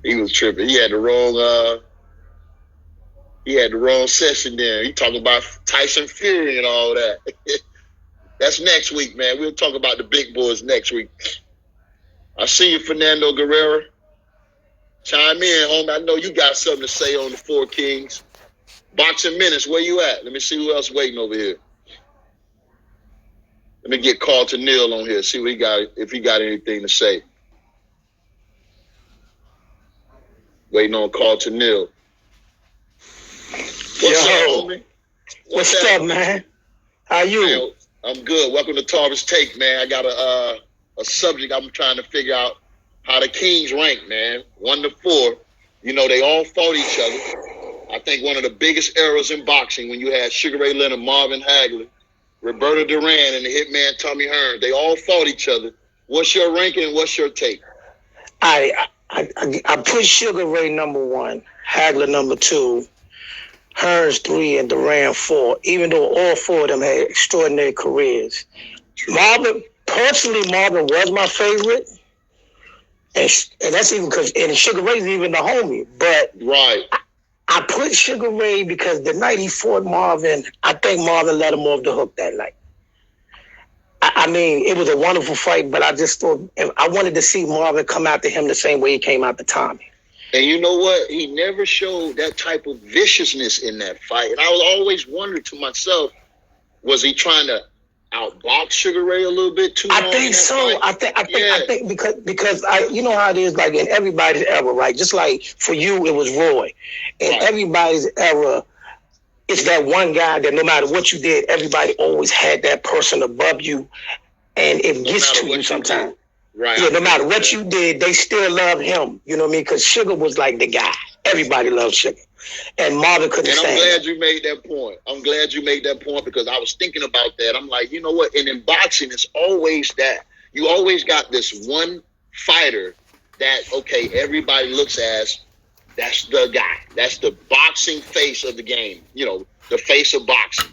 He was tripping. He had the wrong session there. He talking about Tyson Fury and all that. That's next week, man. We'll talk about the big boys next week. I see you, Fernando Guerrero. Chime in, homie. I know you got something to say on the Four Kings. Boxing Minutes, where you at? Let me see who else waiting over here. Let me get Carlton Neal on here, see what he got, if he got anything to say. Waiting on Carlton Neal. What's up, homie? What's up, man? How you? Man, I'm good. Welcome to Tarver's Take, man. I got a subject I'm trying to figure out how the Kings rank, man. 1 to 4. You know, they all fought each other. I think one of the biggest errors in boxing when you had Sugar Ray Leonard, Marvin Hagler, Roberto Duran, and the hitman Tommy Hearns. They all fought each other. What's your ranking and what's your take? I put Sugar Ray number 1, Hagler number 2, Hearns 3, and Duran 4, even though all 4 of them had extraordinary careers. Marvin was my favorite. And that's even because, and Sugar Ray's even the homie. But right. I put Sugar Ray because the night he fought Marvin, I think Marvin let him off the hook that night. I mean, it was a wonderful fight, but I just thought, I wanted to see Marvin come after him the same way he came after Tommy. And you know what? He never showed that type of viciousness in that fight. And I was always wondering to myself, was he trying to outbox Sugar Ray a little bit too? I think so. I think because you know how it is, like in everybody's era, right? Just like for you, it was Roy. In everybody's era, it's that one guy that no matter what you did, everybody always had that person above you, and it gets to you sometimes. Right. Yeah, no matter what you did, they still love him. You know what I mean? Because Sugar was like the guy. Everybody loved Sugar. And Marvin couldn't stand I'm glad you made that point. I'm glad you made that point because I was thinking about that. I'm like, you know what? And in boxing, it's always that. You always got this one fighter that, okay, everybody looks as that's the guy. That's the boxing face of the game. You know, the face of boxing.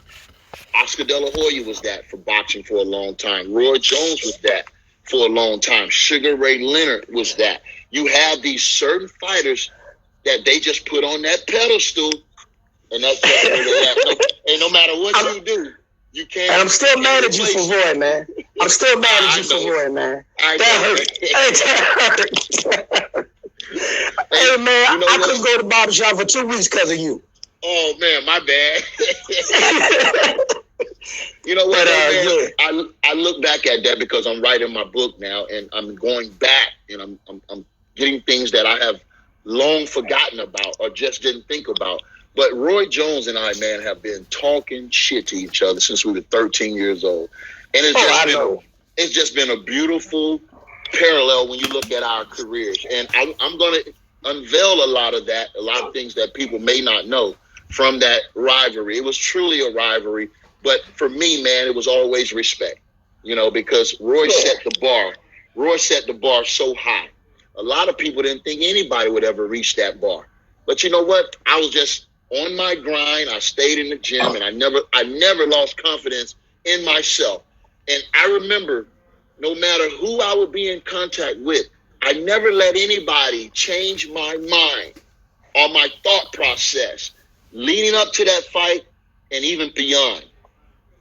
Oscar De La Hoya was that for boxing for a long time. Roy Jones was that for a long time. Sugar Ray Leonard was that. You have these certain fighters that they just put on that pedestal, and that's and no matter what you do, you can't. And I'm still mad at you for Roy, man. I'm still mad at you for Roy, man. That hurt. Hey, man, I couldn't go to the barbershop for 2 weeks because of you. Oh, man, my bad. You know what, man? I look back at that because I'm writing my book now, and I'm going back, and I'm getting things that I have long forgotten about or just didn't think about. But Roy Jones and I, man, have been talking shit to each other since we were 13 years old. And it's just been a beautiful parallel when you look at our careers. And I'm going to unveil a lot of things that people may not know from that rivalry. It was truly a rivalry. But for me, man, it was always respect, you know, because Roy set the bar. Roy set the bar so high. A lot of people didn't think anybody would ever reach that bar. But you know what? I was just on my grind. I stayed in the gym, and I never lost confidence in myself. And I remember, no matter who I would be in contact with, I never let anybody change my mind or my thought process leading up to that fight and even beyond.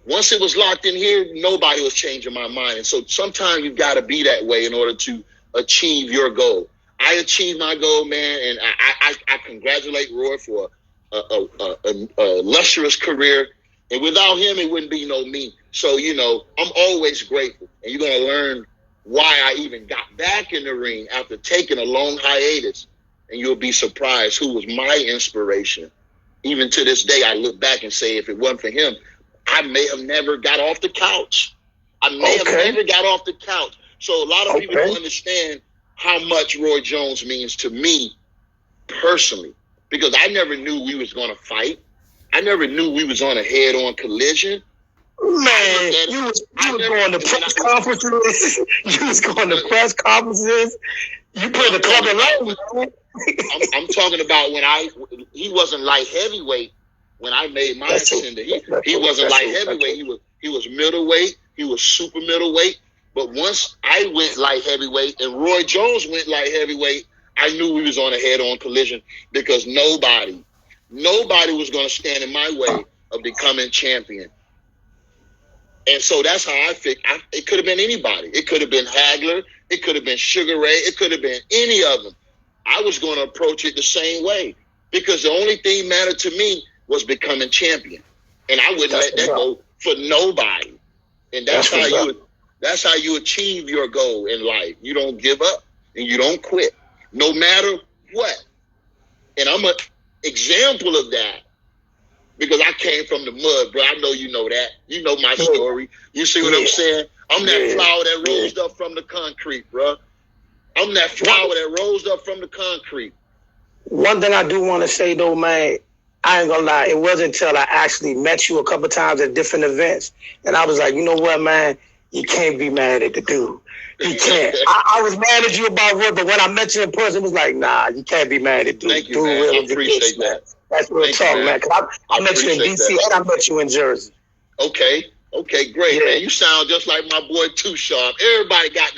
Once it was locked in here, nobody was changing my mind. And so sometimes you've got to be that way in order to achieve your goal. I achieved my goal, man, and I congratulate Roy for a lustrous career. And without him, it wouldn't be no me. So, you know, I'm always grateful. And you're going to learn why I even got back in the ring after taking a long hiatus. And you'll be surprised who was my inspiration. Even to this day, I look back and say, if it wasn't for him, I may have never got off the couch. I may have never got off the couch. So a lot of people don't understand how much Roy Jones means to me personally, because I never knew we was going to fight. I never knew we was on a head-on collision. Man, you was going to press conferences. You was going to press conferences. You put the club alone. I'm talking about when he wasn't light heavyweight when I made my ascender. He wasn't light heavyweight. He was middleweight. He was super middleweight. But once I went light heavyweight and Roy Jones went light heavyweight, I knew we was on a head-on collision because nobody was going to stand in my way of becoming champion. And so that's how I think. It could have been anybody. It could have been Hagler. It could have been Sugar Ray. It could have been any of them. I was going to approach it the same way because the only thing mattered to me was becoming champion, and I wouldn't let that go for nobody. And that's how you achieve your goal in life. You don't give up and you don't quit, no matter what. And I'm an example of that. Because I came from the mud, bro. I know you know that. You know my story. You see what I'm saying? I'm that flower that rose up from the concrete, bro. I'm that flower that rose up from the concrete. One thing I do want to say, though, man, I ain't gonna lie. It wasn't until I actually met you a couple times at different events, and I was like, you know what, man? You can't be mad at the dude. You can't. I was mad at you about what, but when I met you in person, it was like, nah, you can't be mad at the dude. Thank you, man. I appreciate that. That's real talk, man. Cause I met you in DC and I met you in Jersey. Okay, great, man. You sound just like my boy Too Sharp. Everybody got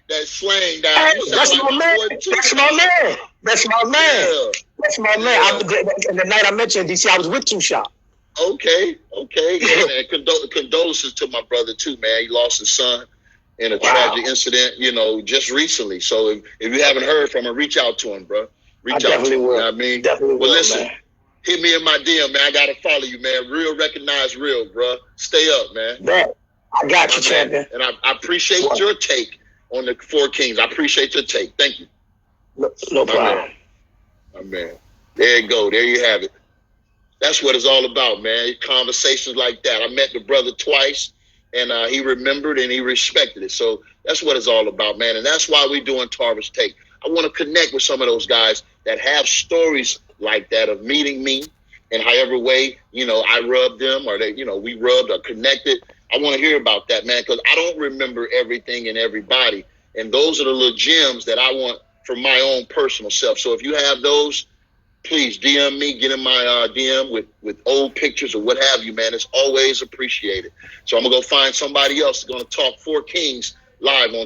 that slang down. Hey, that's like my man. That's my man. That's my man. Yeah. That's my man. And the night I met you in DC, I was with Too Sharp. Okay. Yeah, man. Condolences to my brother too, man. He lost his son in a tragic incident, just recently. So if you haven't heard from him, reach out to him, bro. Reach out to him. You know what I mean? Definitely will, listen. Man. Hit me in my DM, man. I gotta follow you, man. Real recognize real, bro. Stay up, man. I got you, champion. And I appreciate your take on the Four Kings. I appreciate your take. Thank you. No problem. My man. There you go. There you have it. That's what it's all about, man. Conversations like that. I met the brother twice, and he remembered and he respected it. So that's what it's all about, man. And that's why we're doing Tarver's Take. I want to connect with some of those guys that have stories like that of meeting me in however way, I rubbed them or they, we rubbed or connected. I want to hear about that, man, because I don't remember everything and everybody. And those are the little gems that I want for my own personal self. So if you have those, please DM me, get in my DM with old pictures or what have you, man. It's always appreciated. So I'm going to go find somebody else that's going to talk Four Kings live on